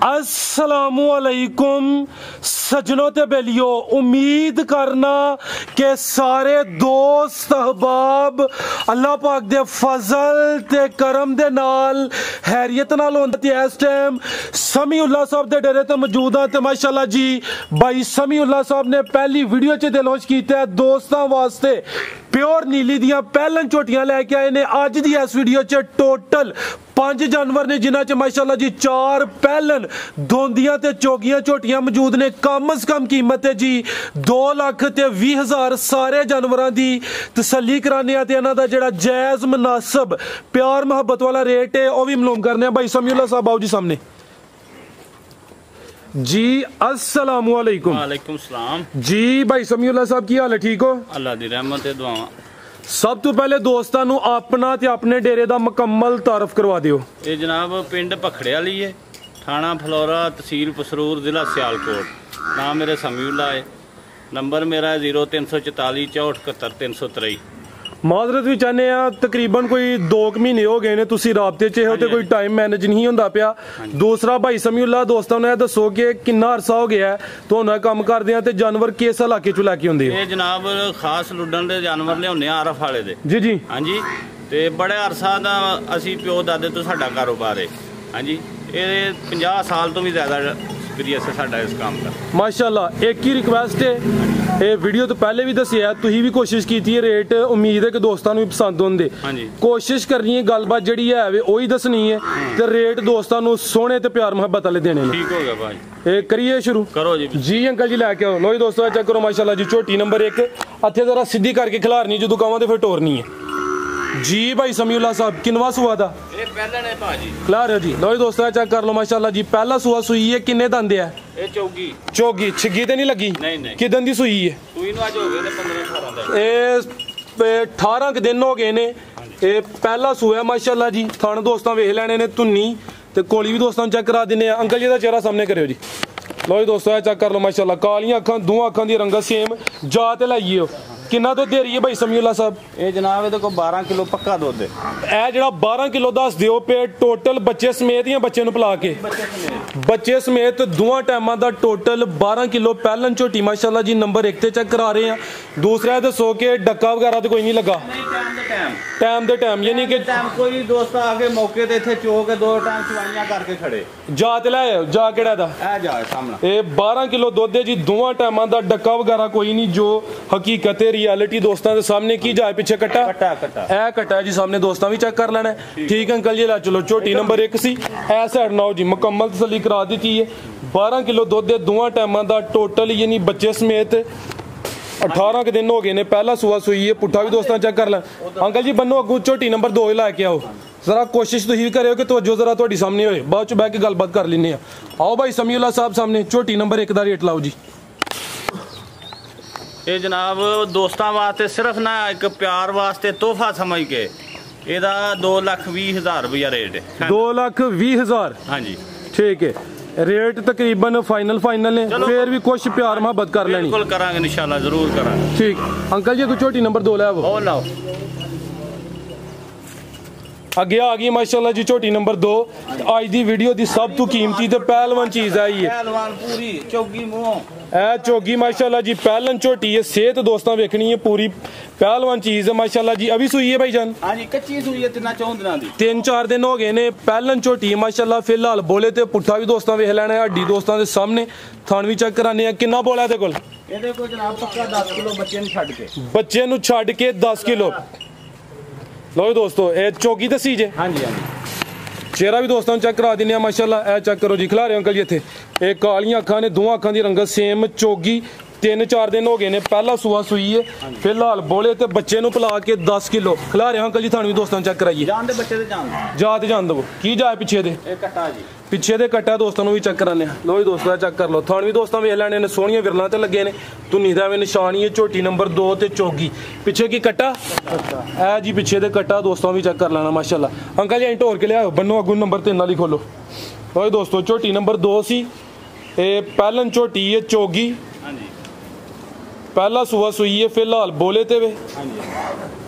अस्सलामुअलैकुम सजनों ते बेलियो, उम्मीद करना कि सारे दोस्त अहबाब अल्लाह पाक दे फजल ते करम दे नाल हैरियत नाल होंदे। इस टाइम समीउल्लाह साहब दे डेरे ते मौजूद हां ते माशाअल्लाह जी भाई समीउल्लाह साहब ने पहली वीडियो च दिलोश कीता है दोस्तां वास्ते प्योर नीली दियां पहलन झोटियां लैके आए ने। अज दी इस वीडियो च टोटल 5 जानवर ने जिन्हां च माशाअल्लाह जी 4 पहलन दोंदियां ते चोगियां झोटियां मौजूद ने। कम अज कम कीमत है जी 2,20,000। सारे जानवरां दी तसल्ली कराने ते इन्हां दा जेहड़ा जायज मुनासिब प्यार मोहब्बत वाला रेट है वह भी मालूम करने। भाई समीउल्लाह साहब आओ जी सामने जी। अस्सलामुअलैकुम। वालेकुम सलाम जी। भाई समीउल्लाह साहब की हाल है, ठीक हो? अल्लाह दी रहमत ते दुआवां। सब तो पहले दोस्तों नू अपना ते अपने डेरे दा मुकम्मल तारफ करवा दियो। ये जनाब पिंड भखड़े वाली है, थाना फलोरा, तहसील पसरूर, जिला सियालकोट। नाम मेरा समीउल्लाह है, नंबर मेरा है 0344 64 71 323। माजरत भी चाहने तकरीबन कोई 2 महीने हो गए ने तुसी राबते च हो ते कोई टाइम मैनेज नहीं होंदा पिया। दूसरा भाई समीउल्लाह दोस्तों ने दसो कि कितना अरसा हो गया है तुहानू काम करदे ते जानवर किस इलाके चों लैके आउंदे? ये जनाब खास लुड्डन दे जानवर लियाउने आरफ वाले दे। जी जी। हाँ जी, ते बड़े अरसा दा असी प्यो दादे तो साडा कारोबार है। हाँ जी, ये 50 साल तो भी ज्यादा एक्सपीरियंस है साडा इस काम का माशाअल्लाह। एक ही रिक्वेस्ट है, ये वीडियो तो पहले भी दसिया, तुही भी कोशिश की थी रेट, उम्मीद है कि दोस्तों भी पसंद होंगे। हाँ जी, कोशिश करनी है गलबात जी है वही दसनी है ते रेट दोस्तों सोने ते प्यार मोहब्बत वाले देने। ठीक हो गया भाई, ये करिए शुरू करो जी। जी अंकल जी लैके आओ। लो जी दोस्तों चेक करो माशाअल्लाह जी झोटी नंबर 1 हथे जरा सीधी करके खिलारनी जो दुकावां ते फिर टोरनी है जी। भाई समीउल्लाह साहब किनवा सुआ था? ये पहले ने भाजी खिला रहे हो जी। लो जी दोस्तों चेक कर लो माशाअल्लाह जी पहला सुआ सुई है। किन्ने दंद है? ये चौगी चौगी छिगी ते नहीं लगी? नहीं नहीं। किदन दी सुई है? सुई नु आज हो गए ने 15-18 दिन। ये 18 दिन हो गए ने। ये पहला सुआ है माशाअल्लाह जी। थाने दोस्तों वेख लेने ने धुन्नी ते कोली भी दोस्तों चेक करा दिने। अंकल जी दा चेहरा सामने करियो जी। लो जी दोस्तों चेक कर लो माशाअल्लाह कालियां अखां, दोवां अखां दी रंगत सेम। जात लाइए किन्ना दुध दे रही है भाई समीउल्लाह साहब? ये जनाब ये 12 किलो पक्का दुध है। ए जेड़ा 12 किलो दस दियो पे टोटल बच्चे समेत या बच्चे नु पिला के? बच्चे समेत दोवां टाइमां दा टोटल 12 किलो पहलन झोटी माशाअल्लाह जी नंबर 1 ते चेक करा रहे हैं। दूसरा दसो के डक्का वगैरह तो कोई नहीं लगा? टाइम दे टाइम यानी कि कोई दोस्त आके मौके ते इथे चो के 2 टाइम चवाइयां करके खड़े। जात ले जा केड़ा दा? ए जा सामने। ए 12 किलो दुध है जी दोवां टाइमां दा, डक्का वगैरह कोई नहीं। जो हकीकत है रियलिटी दोस्तों के सामने की जाए पीछे कट्टा ए कट्टा है जी सामने दोस्तों भी चेक कर लेना है। ठीक है अंकल जी ला चलो झोटी नंबर 1 सी ऐसा हटनाओ जी मुकम्मल तसल्ली करा दी है। 12 किलो दुध है दोवां टाइमां दा टोटल यानी बच्चे समेत 18 के दिन हो गए ने। पहला सुआ सुई है पुट्ठा भी दोस्तों चेक कर लें। अंकल जी बनो अगू झोटी नंबर 2 लैके आओ। जरा कोशिश तो ही करो कि तवज्जो जरा थोड़ी सामने होए, बाद च बह के गलबात कर लेने। आओ भाई समीउल्लाह साहब सामने झोटी नंबर 1 का रेट लाओ जी। ये जनाब दोस्तों वास्ते सिर्फ ना एक प्यार वास्ते तोहफा समझ के ਇਹਦਾ 2,20,000 रुपया रेट है। 2,20,000? हाँ जी ठीक है। रेट तकरीबन फाइनल है, फिर भी कुछ प्यार मोहब्बत कर लेनी। बिल्कुल करांगे इंशाल्लाह, जरूर करांगे। ठीक अंकल जी झोटी नंबर 2 लै वो लाओ। अगे आ गई माशाअल्लाह जी झोटी नंबर 2। आज दी वीडियो दी सब तो कीमती ते पहलवान चीज आई है। पहलवान पूरी चौगी मुंह ए चौगी माशाअल्लाह जी पहलन झोटी है। सेहत दोस्तों वेखनी है पूरी पहलवान चीज है माशाअल्लाह जी। अभी सुई है भाईजान? हां जी कच्ची सुई है 3-4 दिनों दी। 3-4 दिन हो गए ने। पहलन झोटी है माशाअल्लाह। फिलहाल बोले ते पुट्ठा भी दोस्तों वेख लेना है। हड्डी दोस्तों के सामने थान भी चेक कराने हैं। कितना बोला है कोल? ਇਹਦੇ ਕੋਲ जनाब पक्का 10 किलो बच्चे ਨੂੰ ਛੱਡ के। बच्चे ਨੂੰ ਛੱਡ के 10 किलो। लो दोस्तों ये चौकी दसी जे। हाँ जी हाँ जी। चेहरा भी दोस्तों चेक करा देने माशाअल्लाह। ए चेक करो जी खिला रहे हो अंकल जी इत्थे। ये कालियां अखां ने, दोवां अखां दी रंगत सेम। चौगी 3-4 दिन हो गए ने। पहला सुआ सुई है। फिलहाल बोले ते बच्चे नु पिला के 10 किलो खिला रहे हो अंकल जी। थानू भी दोस्तों चेक कराइए। जान दे बच्चे दे जान जान दो की जाए पीछे दे? ए कट्टा जी पिछे दे कट्टा दोस्तों भी चेक कराने। लो जी दोस्तों चेक कर लो। थान भी दोस्तों वेख लैने ने सोहणियां विरलां ते लगे ने। धुन्नी दा निशान ही है। झोटी नंबर 2 ते चौगी पिछे की कट्टा ए जी पिछे दे कट्टा दोस्तों भी चेक कर लेना माशाअल्लाह। अंकल जी ढोर के लिया बनो अगू नंबर 3 वाली खोलो। लो जी दोस्तों झोटी नंबर 2 सी। पहलन झोटी है चौगी। पहला सुआ सुई है। फिलहाल बोले ते वे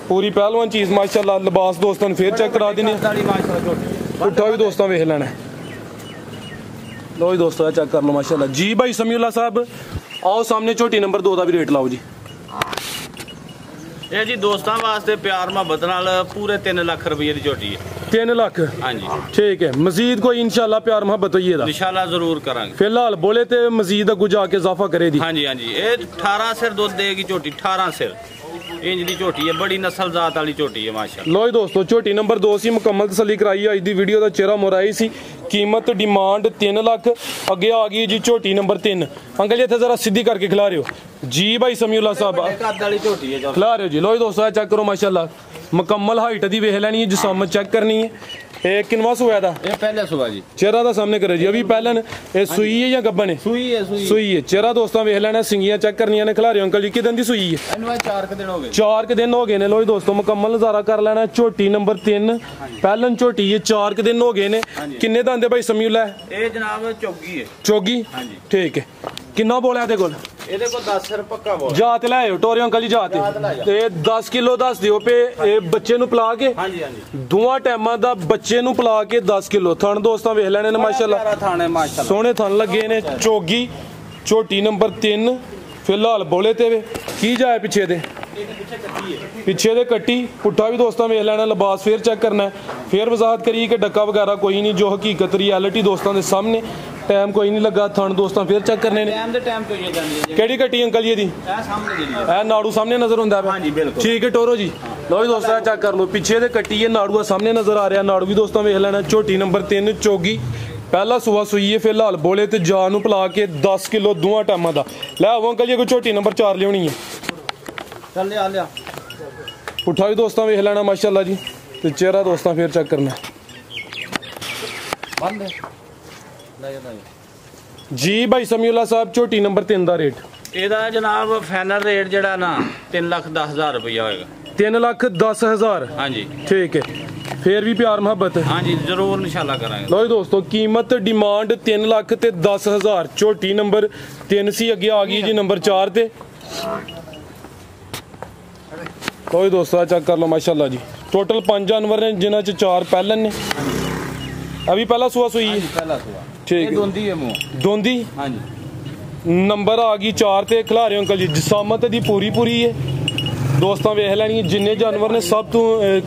पूरी पहलवान चीज माशाअल्लाह। लिबास दोस्तों फिर चेक करा देने। पुट्ठा भी दोस्तों वेख लेना। लो जी दोस्तों चेक कर लो माशाल्लाह जी। भाई समीउल्लाह साहब आओ सामने झोटी नंबर 2 का भी रेट लाओ जी। ਇਹ ਜੀ ਦੋਸਤਾਂ ਵਾਸਤੇ ਪਿਆਰ ਮੁਹੱਬਤ ਨਾਲ ਪੂਰੇ 3 ਲੱਖ ਰੁਪਏ ਦੀ ਝੋਟੀ ਹੈ। 3 लाख ਹਾਂਜੀ ठीक है। मजीद कोई इंशाल्लाह प्यार मोहब्बत होइए दा ਇਨਸ਼ਾਅੱਲਾ ਜ਼ਰੂਰ ਕਰਾਂਗੇ। फिलहाल बोले ते मजीद अगू जाके इजाफा करे दी। ਹਾਂਜੀ ਹਾਂਜੀ ਇਹ 18 ਸਿਰ ਦੁੱਧ ਦੇਗੀ ਝੋਟੀ 18 ਸਿਰ ਇੰਜ ਦੀ ਝੋਟੀ ਹੈ ਬੜੀ ਨਸਲ ਜ਼ਾਤ ਵਾਲੀ ਝੋਟੀ ਹੈ ਮਾਸ਼ਾਅੱਲਾ। लो जी दोस्तों झोटी नंबर 2 सी मुकम्मल तसल्ली कराई अज दी वीडियो का चेहरा मुराई सी। कीमत डिमांड 3 लाख अगे आ गई जी झोटी नंबर 3। अंकल जी इत्थे जरा सीधी करके खिला रहे हो जी। भाई समीउल्लाह साहब ਕੱਦ ਵਾਲੀ ਝੋਟੀ ਹੈ खिला रहे हो जी। लो जी दोस्तों चेक करो माशाल्लाह मुकम्मल हाइट दी वेख लैनी है जिसामत चेक करनी है। ये किनवा सुआ दा ਇਹ ਪਹਿਲੇ ਸੁਬਾ ਜੀ चेहरा दा सामने करो जी। अभी पहलन ये सुई है या गब्बन है? ਸੂਈ ਹੈ सुई है। चेहरा दोस्तों वेख लेना सिंगियां चेक करनियां ने। खिला रहे हो अंकल जी किदन दी सुई है? ਇਹਨੂੰ 4 ਦਿਨ ਹੋ ਗਏ 4 दिन हो गए ने। लो जी दोस्तों मुकम्मल नजारा कर लेना झोटी नंबर 3 पहलन झोटी है 4 दिन हो गए ने। किन्ने दंदे भाई समीउल्लाह? ਇਹ ਜਨਾਬ ਚੌਗੀ ਹੈ चौगी ਹਾਂਜੀ ठीक है। किन्ना बोलिया ते कोल? ਇਹਦੇ ਕੋਲ 10 ਸਿਰ ਪੱਕਾ ਬੋਲ जात लाओ टोरे अंकल जी जात ते 10 किलो दस दियो पे बच्चे नु पिला के ਹਾਂਜੀ ਹਾਂਜੀ दोवां टाइमां दा बच्चे नु पिला के 10 किलो थन दोस्तां वेख लेने ने माशाल्लाह ਪਿਆਰਾ ਥਾਣੇ ਮਾਸ਼ਾਅੱਲਾ। सोहने थन लगे ने। चौगी झोटी नंबर 3 फिलहाल बोले ते वे की जाए पिछे दे पिछे दे कट्टी पुट्ठा भी दोस्तां वेख लेना। लिबास फिर चेक करना है फिर वजाहत करिए कि डक्का वगैरह कोई नहीं जो हकीकत रियलिटी दोस्तां दे सामने टाइम कोई नहीं लगा। थन दोस्तां फिर चेक करने ने। ਟਾਈਮ ਦੇ ਟਾਈਮ ਤੋਂ ਹੀ ਜਾਂਦੀ ਹੈ ਜੀ। केड़ी कट्टी अंकल जी दी? ਇਹ ਸਾਹਮਣੇ ਜਿਹੜੀ ਹੈ ए नाड़ू सामने नजर हुंदा है? हाँ जी, बिल्कुल। ठीक है टोरो जी। लो जी दोस्तों चेक कर लो पिछे दे कट्टी है नाड़ू सामने नजर आ रहा। नाड़ू भी दोस्तों वेख लेना। झोटी नंबर 3 चौगी पहला सुआ सुई है। फिलहाल बोले तो जान पिला के 10 किलो दोवां टाइमां दा लै आओ अंकल जी। कोई झोटी नंबर 4 लियानी है ਚੱਲ ਲਿਆ ਲਿਆ पुट्ठा भी दोस्तों वेख लेना माशाल्लाह जी। तो चेहरा दोस्तों फिर चेक करना ਬੰਦ ਲੈ ਜਾ जी। भाई समीउल्लाह साहब झोटी नंबर 3 का रेट? ਇਹਦਾ ਜਨਾਬ ਫਾਈਨਲ ਰੇਟ ਜਿਹੜਾ ਨਾ 3,10,000 ਰੁਪਇਆ ਹੋਏਗਾ। 3,10,000 ਹਾਂਜੀ ठीक है। फिर भी प्यार मोहब्बत ਹਾਂਜੀ ਜ਼ਰੂਰ ਇਨਸ਼ਾਅੱਲਾ ਕਰਾਂਗੇ। लो जी दोस्तों कीमत डिमांड 3,10,000 झोटी नंबर 3 सी अगे आ गई जी नंबर 4 ते। लो जी दोस्तों चेक कर लो माशाल्लाह जी। टोटल 5 जानवर ने जिन्हां च 4 पहलन ने। अभी पहला सुआ सुई है ਪਹਿਲਾ ਸੁਆ ठीक ਇਹ है। ਦੋਂਦੀ ਹੈ ਮੂੰਹ दोंदी ਹਾਂਜੀ नंबर आ गई 4 ते। खिला रहे हो अंकल जी जिसामत दी पूरी पूरी है दोस्तों वेख लैनी जिन्ने जानवर ने सब तो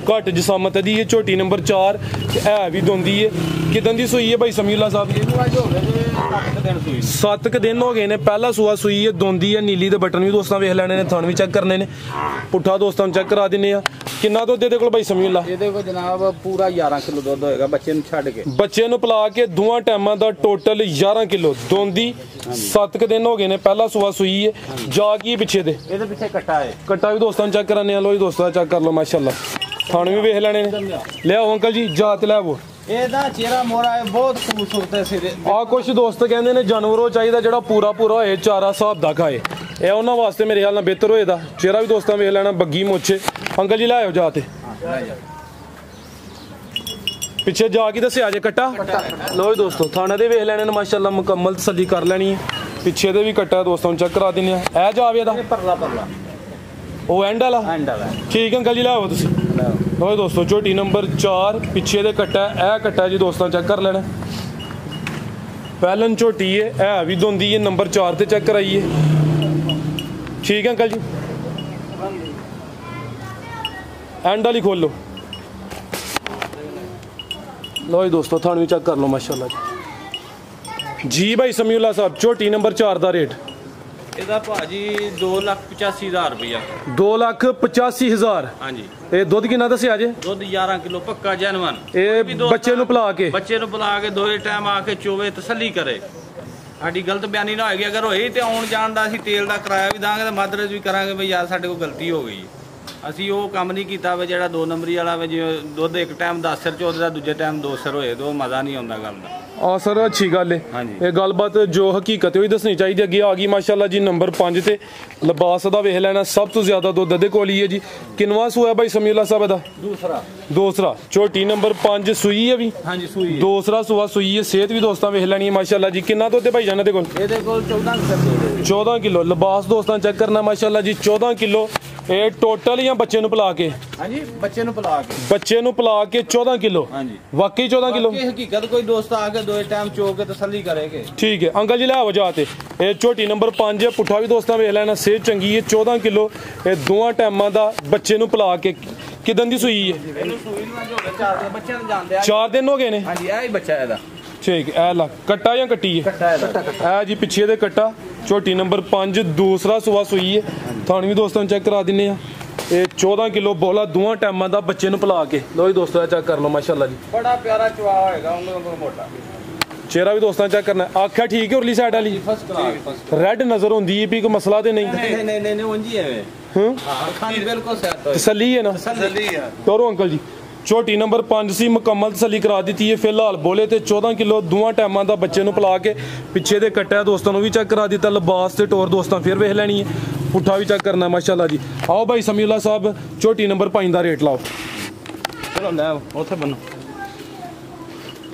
घट जिसामत दी है। झोटी नंबर 4 है भी दोंदी है। किदन दी सुई है भाई समीउल्लाह साहब? ਇਹਨੂੰ ਅੱਜ ਹੋ ਗਏ ਜੀ 7 ਦਿਨ ਸੂਈ 7 दिन हो गए ने। पहला सुआ सुई है दोंदी है। नीली दे बटन भी दोस्तों वेख लेने ने। थन भी चेक करने ने। पुट्ठा दोस्तों चेक करा दिने आ। किन्ना दुध दे कोल भाई समीउल्लाह? ਇਹਦੇ ਕੋਲ ਜਨਾਬ ਪੂਰਾ 11 ਕਿਲੋ ਦੁੱਧ ਹੋਏਗਾ ਬੱਚੇ ਨੂੰ ਛੱਡ ਕੇ। बच्चे नु पिला के दोवां टाइमां दा टोटल 11 किलो दोंदी 7 दिन हो गए ने। पहला सुआ सुई है जा की पिछे दे ਇਹਦੇ ਪਿੱਛੇ ਕੱਟਾ ਹੈ कट्टा भी दोस्तों चेक कराने आ। लो जी दोस्तों चेक कर लो माशाल्लाह थाने भी वेख लेने ने। ले आओ अंकल जी जात ले वो ਇਹਦਾ ਚਿਹਰਾ ਮੋਰਾ ਹੈ ਬਹੁਤ ਖੂਬਸੂਰਤ ਹੈ ਸਿਰੇ आ कुछ दोस्त कहंदे ने जानवरों चाहिए जेड़ा पूरा पूरा होए चारा हिसाब दा खाए। ਇਹ ਉਹਨਾਂ ਵਾਸਤੇ ਮੇਰੇ ਖਿਆਲ ਨਾਲ ਬਿਹਤਰ ਹੋਏਦਾ। ਚਿਹਰਾ ਵੀ ਦੋਸਤਾਂ ਵੇਖ ਲੈਣਾ ਬੱਗੀ ਮੋਛੇ। ਅੰਕਲ ਜੀ ਲੈ ਆਓ ਜਾ ਤੇ ਪਿੱਛੇ ਜਾ ਕੇ ਦੱਸਿਆ ਜੇ ਕੱਟਾ। ਲੋ ਜੀ ਦੋਸਤੋ ਥਾਣੇ ਦੇ ਵੇਖ ਲੈਣੇ ਨੇ ਮਾਸ਼ਾਅੱਲਾ ਮੁਕੰਮਲ ਤਸੱਲੀ ਕਰ ਲੈਣੀ ਹੈ। ਪਿੱਛੇ ਦੇ ਵੀ ਕੱਟਾ ਦੋਸਤਾਂ ਨੂੰ ਚੈੱਕ ਕਰਾ ਦਿੰਦੇ ਆ। ਇਹ ਜਾਵੇ ਦਾ ਪਰਲਾ ਪਰਲਾ ਉਹ ਐਂਡ ਵਾਲਾ ਐਂਡ ਵਾਲਾ ਠੀਕ ਹੈ ਅੰਕਲ ਜੀ ਲੈ ਆਓ ਤੁਸੀਂ। ਲੋ ਜੀ ਦੋਸਤੋ ਝੋਟੀ ਨੰਬਰ 4 ਪਿੱਛੇ ਦੇ ਕੱਟਾ ਇਹ ਕੱਟਾ ਜੀ ਦੋਸਤਾਂ ਚੈੱਕ ਕਰ ਲੈਣਾ। ਪਹਿਲਨ ਝੋਟੀ ਹੈ ਵੀ ਦੋਂਦੀ ਹੈ ਨੰਬਰ 4 ਤੇ ਚੈੱਕ ਕਰਾਈਏ। ठीक है अंकल जी एंड वाली खोल लो। लो जी दोस्तों थाने भी चेक कर लो माशाल्लाह जी। भाई समीउल्लाह साहब झोटी नंबर 4 का रेट? ਇਹਦਾ ਭਾਜੀ 2,85,000 ਰੁਪਇਆ। 2,85,000 ਹਾਂਜੀ। ਇਹ ਦੁੱਧ ਕਿੰਨਾ ਦੱਸਿਆ ਜੇ? ਦੁੱਧ 11 ਕਿਲੋ ਪੱਕਾ ਜੈਨੂਨ। ਇਹ ਬੱਚੇ ਨੂੰ ਪਿਲਾ ਕੇ ਦੋਏ ਟਾਈਮ ਆ ਕੇ ਚੋਵੇ ਤਸੱਲੀ ਕਰੇ। ਸਾਡੀ ਗਲਤ ਬਿਆਨੀ ਨਾ ਹੋਏਗੀ। ਅਗਰ ਹੋਈ ਤੇ ਆਉਣ ਜਾਣ ਦਾ ਅਸੀਂ ਤੇਲ ਦਾ ਕਿਰਾਇਆ ਵੀ ਦਾਂਗੇ ਤੇ ਮਦਰਜ ਵੀ ਕਰਾਂਗੇ ਵੀ ਯਾਰ ਸਾਡੇ ਕੋਲ ਗਲਤੀ ਹੋ ਗਈ। ਅਸੀਂ ਉਹ ਕੰਮ ਨਹੀਂ ਕੀਤਾ ਵੇ ਜਿਹੜਾ 2 ਨੰਬਰੀ ਵਾਲਾ ਵੇ ਜਿਵੇਂ ਦੁੱਧ ਇੱਕ ਟਾਈਮ 10 ਸਿਰ ਚੋਦਾ ਦੂਜੇ ਟਾਈਮ 2 ਸਿਰ ਹੋਏ ਤੇ ਉਹ ਮਜ਼ਾ ਨਹੀਂ ਆਉਂਦਾ ਗੱਲ ਦਾ। ਆ ਸਰ ਅੱਛੀ ਗੱਲ ਹੈ। ਹਾਂਜੀ। ਇਹ ਗੱਲਬਾਤ ਜੋ ਹਕੀਕਤ ਹੈ ਉਹ ਦੱਸਣੀ ਚਾਹੀਦੀ। ਅੱਗੇ ਆ ਗਈ ਮਾਸ਼ਾਅੱਲਾ ਜੀ ਨੰਬਰ 5 ਤੇ ਲਿਬਾਸ ਦਾ ਵੇਖ ਲੈਣਾ ਸਭ ਤੋਂ ਜ਼ਿਆਦਾ ਦੁੱਧ ਦੇ ਕੋਲ ਹੀ ਹੈ ਜੀ। ਕਿੰਨਵਾ ਸੂਆ ਭਾਈ ਸਮੀਉल्लाह ਸਾਹਿਬ ਦਾ? ਦੂਸਰਾ ਝੋਟੀ ਨੰਬਰ 5 ਸੂਈ ਹੈ ਵੀ? ਹਾਂਜੀ ਸੂਈ। ਦੂਸਰਾ ਸੂਆ ਸੂਈ ਹੈ। ਸਿਹਤ ਵੀ ਦੋਸਤਾਂ ਵੇਖ ਲੈਣੀ ਹੈ ਮਾਸ਼ਾਅੱਲਾ ਜੀ। ਕਿੰਨਾ ਦੁੱਧ ਹੈ ਭਾਈ ਜਾਨ ਦੇ ਕੋਲ? ਇਹਦੇ ਕੋਲ 14 ਕਿਲੋ। 14 ਕਿਲੋ ਲਿਬਾਸ ਦੋਸਤਾਂ ਚੈੱਕ ਕਰਨਾ ਮਾਸ਼ਾਅੱਲਾ ਜੀ। 14 ਕਿਲੋ ਇਹ ਟੋਟਲ ਜਾਂ ਬੱਚੇ ਨੂੰ ਪਿਲਾ ਕੇ? ਹਾਂਜੀ ਬੱਚੇ ਨੂੰ ਪਿਲਾ ਕੇ। ਬੱਚੇ ਨੂੰ ਪਿਲਾ ਕੇ 14 ਕਿਲੋ? ਹਾਂਜੀ ਵਾਕਈ 14 ਕਿਲੋ? ਹਕੀਕਤ ਕੋਈ ਦੋਸਤ ਆ ਕੇ ਦੋ ਟਾਈਮ ਚੋ ਕੇ ਤਸੱਲੀ ਕਰੇਗੇ। ਠੀਕ ਹੈ ਅੰਕਲ ਜੀ ਲੈ ਆਓ ਜਾ ਤੇ। ਇਹ ਝੋਟੀ ਨੰਬਰ 5 ਹੈ, ਪੁੱਠਾ ਵੀ ਦੋਸਤਾਂ ਵੇਖ ਲੈਣਾ, ਸਿਹਤ ਚੰਗੀ ਹੈ, 14 ਕਿਲੋ ਇਹ ਦੋਵਾਂ ਟਾਈਮਾਂ ਦਾ ਬੱਚੇ ਨੂੰ ਪਿਲਾ ਕੇ। ਕਿਦਾਂ ਦੀ ਸੂਈ ਹੈ? ਇਹਨੂੰ ਸੂਈ ਨੂੰ ਹੋ ਗਏ 4 ਦਿਨ, ਬੱਚਿਆਂ ਨੂੰ ਜਾਂਦੇ ਆ 4 ਦਿਨ ਹੋ ਗਏ ਨੇ। ਹਾਂਜੀ ਇਹ ਹੀ ਬੱਚਾ ਇਹਦਾ। ਠੀਕ ਹੈ, ਇਹ ਲਾ ਕੱਟਾ ਜਾਂ ਕੱਟੀ ਹੈ? ਕੱਟਾ ਇਹਦਾ। ਇਹ ਜੀ ਪਿੱਛੇ ਦੇ ਕੱਟਾ, ਝੋਟੀ ਨੰਬਰ 5 ਦੂਸਰਾ ਸੂਆ ਸੂਈ ਹੈ। ਤੁਹਾਨੂੰ ਵੀ ਦੋਸਤਾਂ ਨੂੰ ਚੈੱਕ ਕਰਾ ਦਿੰਨੇ ਆ। ਇਹ 14 ਕਿਲੋ ਬੋਲਾ ਦੋਵਾਂ ਟਾਈਮਾਂ ਦਾ ਬੱਚੇ ਨੂੰ ਪਿਲਾ ਕੇ। ਲੋ ਜੀ ਦੋਸਤੋ ਚੈੱਕ ਕਰ ਲਓ, ਮਾਸ਼ਾਅੱਲਾ ਜੀ ਬੜਾ ਪਿਆਰਾ ਚਵਾ ਹੋਏਗਾ, ਉਂਗਲ ਮੋਟਾ ਚਿਹਰਾ ਵੀ ਦੋਸਤਾਂ ਚੈੱਕ ਕਰਨਾ। ਆਖਿਆ ਠੀਕ ਹੈ ਉਰਲੀ ਸਾਈਡ ਵਾਲੀ ਫਸਟ ਕਲਾਸ। ਰੈੱਡ ਨਜ਼ਰ ਹੁੰਦੀ ਹੈ ਵੀ ਕੋਈ ਮਸਲਾ ਤੇ ਨਹੀਂ? ਨਹੀਂ ਉਂਝੀ ਐਵੇਂ। ਹਾਂ ਅੱਖਾਂ ਦੀ ਬਿਲਕੁਲ ਸੈੱਟ ਹੋਈ। ਤਸੱਲੀ ਹੈ ਨਾ? ਤਸੱਲੀ ਆ। ਤੋਰੋ ਅੰਕਲ ਜੀ। ਝੋਟੀ ਨੰਬਰ 5 ਸੀ, ਮੁਕੰਮਲ ਤਸੱਲੀ ਕਰਾ ਦਿੱਤੀ ਹੈ ਫਿਲਹਾਲ ਬੋਲੇ ਤੇ 14 ਕਿਲੋ ਦੋਵਾਂ ਟਾਈਮਾਂ ਦਾ ਬੱਚੇ ਨੂੰ ਪਿਲਾ ਕੇ। ਪਿੱਛੇ ਦੇ ਕੱਟਿਆ ਦੋਸਤਾਂ ਨੂੰ ਵੀ ਚੈੱਕ ਕਰਾ ਦਿੱਤਾ, ਲਿਬਾਸ ਤੇ ਟੋਰ ਦੋਸਤਾਂ ਫਿਰ ਵੇਖ ਲੈਣੀ ਹੈ, ਪੁੱਠਾ ਵੀ ਚੈੱਕ ਕਰਨਾ ਮਾਸ਼ਾਅੱਲਾ ਜੀ। ਆਓ ਭਾਈ ਸਮੀਉल्ला ਸਾਹਿਬ ਝੋਟੀ ਨੰਬਰ 5 ਦਾ ਰੇਟ ਲਾਓ। ਚਲੋ ਲੈ ਉੱਥੇ ਬੰਨੋ।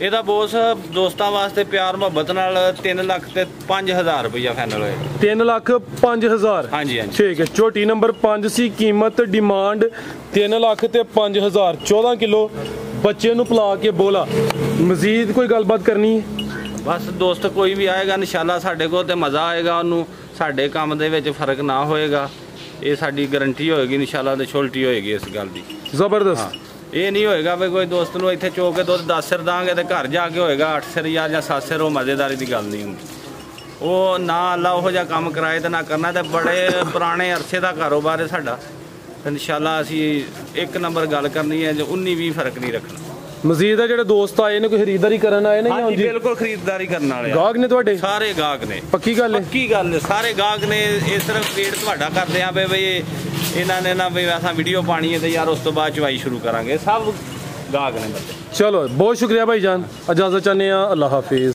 ਇਹਦਾ ਬੋਸ ਦੋਸਤਾਂ ਵਾਸਤੇ ਪਿਆਰ ਮੁਹੱਬਤ ਨਾਲ 3 ਲੱਖ ਤੇ 5000 ਰੁਪਇਆ ਫਾਈਨਲ ਹੋਏਗਾ। 3 ਲੱਖ 5000? ਹਾਂਜੀ ਹਾਂਜੀ ਠੀਕ ਹੈ। ਝੋਟੀ ਨੰਬਰ 5 ਸੀ, ਕੀਮਤ ਡਿਮਾਂਡ 3 ਲੱਖ ਤੇ 5000, 14 ਕਿਲੋ ਬੱਚੇ ਨੂੰ ਪਿਲਾ ਕੇ ਬੋਲਾ। ਮਜ਼ੀਦ ਕੋਈ ਗੱਲਬਾਤ ਕਰਨੀ ਹੈ? ਬਸ ਦੋਸਤ ਕੋਈ ਵੀ ਆਏਗਾ ਇਨਸ਼ਾਅੱਲਾ ਸਾਡੇ ਕੋਲ ਤੇ ਮਜ਼ਾ ਆਏਗਾ, ਉਹਨੂੰ ਸਾਡੇ ਕੰਮ ਦੇ ਵਿੱਚ ਫਰਕ ਨਾ ਹੋਏਗਾ, ਇਹ ਸਾਡੀ ਗਾਰੰਟੀ ਹੋਏਗੀ ਇਨਸ਼ਾਅੱਲਾ, ਤੇ ਛੋਲਟੀ ਹੋਏਗੀ ਇਸ ਗੱਲ ਦੀ ਜ਼ਬਰਦਸਤ। ਇਹ ਨਹੀਂ ਹੋਏਗਾ ਵੀ ਕੋਈ ਦੋਸਤ ਨੂੰ ਇੱਥੇ ਚੋ ਕੇ ਦੁੱਧ 10 ਸਿਰ ਦਾਂਗੇ ਤੇ ਘਰ ਜਾ ਕੇ ਹੋਏਗਾ 8 ਸਿਰ ਜਾਂ 7 ਸਿਰ। ਉਹ ਮਜ਼ੇਦਾਰੀ ਦੀ ਗੱਲ ਨਹੀਂ ਹੁੰਦੀ। ਉਹ ਨਾ ਅੱਲਾ ਉਹੋ ਜਿਹਾ ਕੰਮ ਕਰਾਏ ਤੇ ਨਾ ਕਰਨਾ। ਤੇ ਬੜੇ ਪੁਰਾਣੇ ਅਰਸੇ ਦਾ ਕਾਰੋਬਾਰ ਹੈ ਸਾਡਾ, ਇਨਸ਼ਾਅੱਲਾ ਅਸੀਂ ਇੱਕ ਨੰਬਰ ਗੱਲ ਕਰਨੀ ਹੈ, ਜੋ 19-20 ਫਰਕ ਨਹੀਂ ਰੱਖਣਾ। ਮਜ਼ੀਦ ਹੈ ਜਿਹੜੇ ਦੋਸਤ ਆਏ ਨੇ ਕੋਈ ਖਰੀਦਦਾਰੀ ਕਰਨ ਆਏ ਨੇ ਜਾਂ ਹਾਂਜੀ ਬਿਲਕੁਲ ਖਰੀਦਦਾਰੀ ਕਰਨ ਵਾਲੇ ਆ। ਗਾਹਕ ਨੇ ਤੁਹਾਡੇ? ਸਾਰੇ ਗਾਹਕ ਨੇ। ਪੱਕੀ ਗੱਲ ਹੈ? ਪੱਕੀ ਗੱਲ ਹੈ, ਸਾਰੇ ਗਾਹਕ ਨੇ। ਇਹ ਸਿਰਫ ਵੇਟ ਤੁਹਾਡਾ ਕਰਦੇ ਆ ਬਈ ਇਹਨਾਂ ਨੇ ਨਾ ਵੀ ਅਸਾਂ ਵੀਡੀਓ ਪਾਣੀ ਹੈ ਤੇ ਯਾਰ ਉਸ ਤੋਂ ਬਾਅਦ ਚਵਾਈ ਸ਼ੁਰੂ ਕਰਾਂਗੇ। ਸਭ ਗਾਹਕ ਨੇ ਬੰਦੇ। ਚਲੋ ਬਹੁਤ ਸ਼ੁਕਰੀਆ ਭਾਈ ਜਾਨ, ਇਜਾਜ਼ਤ ਚਾਹੁੰਦੇ ਆ, ਅੱਲਾ ਹਾਫਿਜ਼।